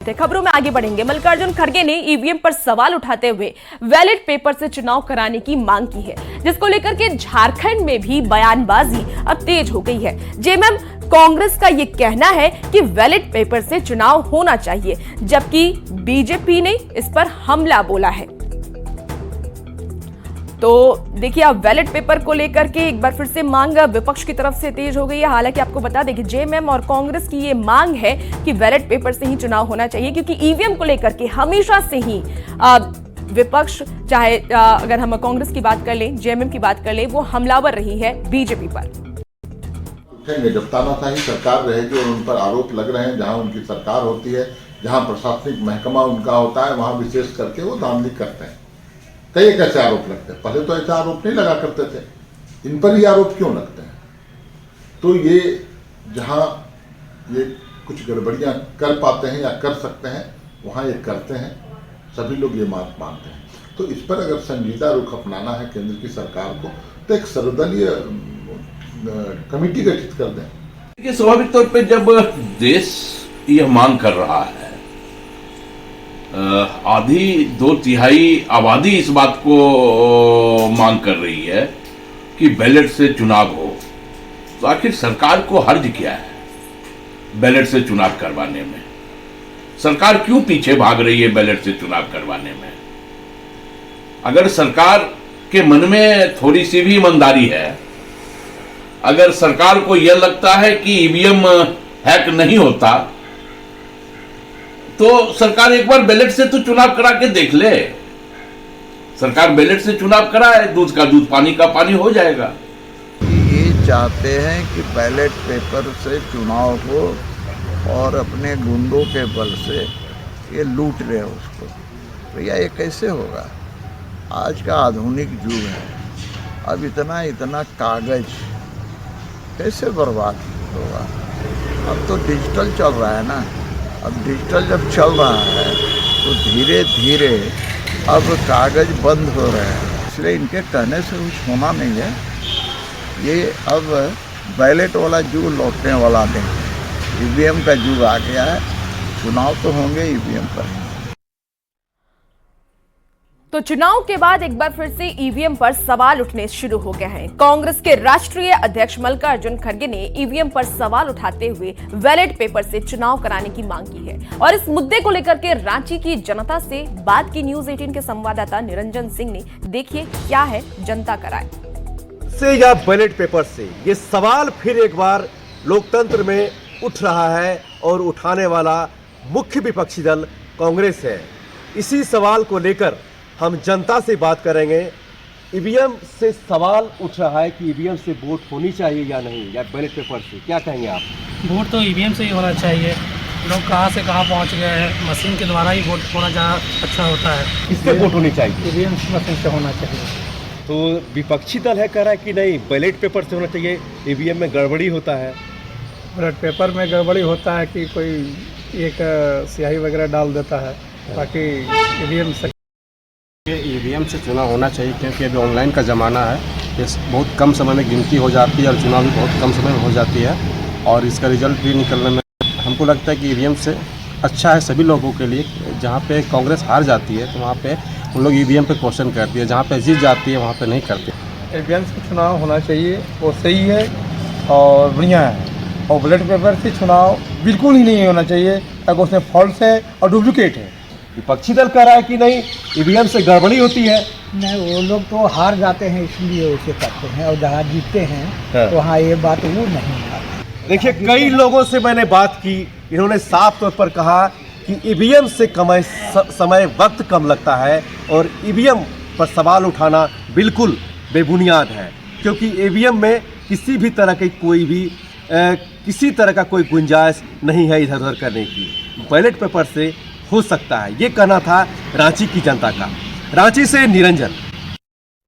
खबरों में आगे बढ़ेंगे। मल्लिकार्जुन खड़गे ने ईवीएम पर सवाल उठाते हुए बैलेट पेपर से चुनाव कराने की मांग की है, जिसको लेकर के झारखंड में भी बयानबाजी अब तेज हो गई है। जेएमएम कांग्रेस का यह कहना है कि बैलेट पेपर से चुनाव होना चाहिए, जबकि बीजेपी ने इस पर हमला बोला है। तो देखिए, अब बैलेट पेपर को लेकर के एक बार फिर से मांग विपक्ष की तरफ से तेज हो गई है। हालांकि आपको बता दें कि जेएमएम और कांग्रेस की ये मांग है कि बैलेट पेपर से ही चुनाव होना चाहिए, क्योंकि ईवीएम को लेकर के हमेशा से ही विपक्ष, चाहे अगर हम कांग्रेस की बात कर लें, जेएमएम की बात कर लें, वो हमलावर रही है बीजेपी पर। जब तानाशाही सरकार रहेगी और उन पर आरोप लग रहे हैं, जहां उनकी सरकार होती है, जहां प्रशासनिक महकमा उनका होता है, वहां विशेष करके वो धांधली करते हैं। कई एक ऐसे आरोप लगते हैं। पहले तो ऐसे आरोप नहीं लगा करते थे, इन पर ही आरोप क्यों लगते हैं? तो ये जहां ये कुछ गड़बड़ियां कर पाते हैं या कर सकते हैं, वहां ये करते हैं। सभी लोग ये बात मानते हैं। तो इस पर अगर संजीदा रुख अपनाना है केंद्र की सरकार को, तो एक सर्वदलीय कमेटी गठित कर दें। देखिए, स्वाभाविक तौर पे जब देश यह मांग कर रहा है, आधी 2/3 आबादी इस बात को मांग कर रही है कि बैलेट से चुनाव हो, तो आखिर सरकार को हर्ज क्या है बैलेट से चुनाव करवाने में? सरकार क्यों पीछे भाग रही है बैलेट से चुनाव करवाने में? अगर सरकार के मन में थोड़ी सी भी ईमानदारी है, अगर सरकार को यह लगता है कि ईवीएम हैक नहीं होता, तो सरकार एक बार बैलेट से तो चुनाव करा के देख ले। सरकार बैलेट से चुनाव कराए, दूध का दूध पानी का पानी हो जाएगा। ये चाहते हैं कि बैलेट पेपर से चुनाव हो और अपने गुंडों के बल से ये लूट रहे उसको। भैया, ये कैसे होगा? आज का आधुनिक युग है, अब इतना कागज कैसे बर्बाद होगा? अब तो डिजिटल चल रहा है ना। अब डिजिटल जब चल रहा है तो धीरे धीरे अब कागज बंद हो रहे हैं, इसलिए इनके कहने से कुछ होना नहीं है। ये अब बैलेट वाला युग लौटने वाला नहीं, ईवीएम का युग आ गया है। चुनाव तो होंगे ईवीएम पर। तो चुनाव के बाद एक बार फिर से ईवीएम पर सवाल उठने शुरू हो गए हैं। कांग्रेस के राष्ट्रीय अध्यक्ष मल्लिकार्जुन खड़गे ने ईवीएम पर सवाल उठाते हुए बैलेट पेपर से चुनाव कराने की मांग की है, और इस मुद्दे को लेकर के रांची की जनता से बात की न्यूज 18 के संवाददाता निरंजन सिंह ने। देखिए क्या है जनता का राय। से या बैलेट पेपर से, ये सवाल फिर एक बार लोकतंत्र में उठ रहा है, और उठाने वाला मुख्य विपक्षी दल कांग्रेस है। इसी सवाल को लेकर हम जनता से बात करेंगे। ईवीएम से सवाल उठ रहा है कि ईवीएम से वोट होनी चाहिए या नहीं, या बैलेट पेपर से, क्या कहेंगे आप? वोट तो ईवीएम से ही होना चाहिए। लोग कहाँ से कहाँ पहुँच गए हैं, मशीन के द्वारा ही वोट होना ज़्यादा अच्छा होता है। किससे वोट होनी चाहिए? ईवीएम मशीन से होना चाहिए। तो विपक्षी दल है कह रहा है कि नहीं, बैलेट पेपर से होना चाहिए, ईवीएम में गड़बड़ी होता है। बैलेट पेपर में गड़बड़ी होता है कि कोई एक स्याही वगैरह डाल देता है, बाकी ईवीएम से ईवीएम से चुनाव होना चाहिए, क्योंकि अभी ऑनलाइन का ज़माना है। ये बहुत कम समय में गिनती हो जाती है और चुनाव भी बहुत कम समय में हो जाती है, और इसका रिजल्ट भी निकलने में हमको लगता है कि ईवीएम से अच्छा है सभी लोगों के लिए। जहाँ पे कांग्रेस हार जाती है तो वहाँ पे उन लोग ईवीएम पे क्वेश्चन करती है, जहाँ पे जीत जाती है वहाँ पे नहीं करते। ईवीएम से चुनाव होना चाहिए, वो सही है और बढ़िया है। और बैलेट पेपर से चुनाव बिल्कुल ही नहीं होना चाहिए, ताकि उसमें फॉल्स है और डुप्लीकेट है। विपक्षी दल कह रहा है कि नहीं, ईवीएम से गड़बड़ी होती है। नहीं, वो लोग तो हार जाते हैं इसलिए उसे करते हैं, और जहाँ जीतते हैं तो हाँ, ये बात वो नहीं है। देखिए, कई लोगों से मैंने बात की, इन्होंने साफ तौर पर कहा कि ईवीएम से समय वक्त कम लगता है, और ईवीएम पर सवाल उठाना बिल्कुल बेबुनियाद है, क्योंकि ईवीएम में किसी भी तरह की किसी तरह का कोई गुंजाइश नहीं है इधर उधर करने की। बैलेट पेपर से हो सकता है, ये कहना था रांची की जनता का। रांची से निरंजन।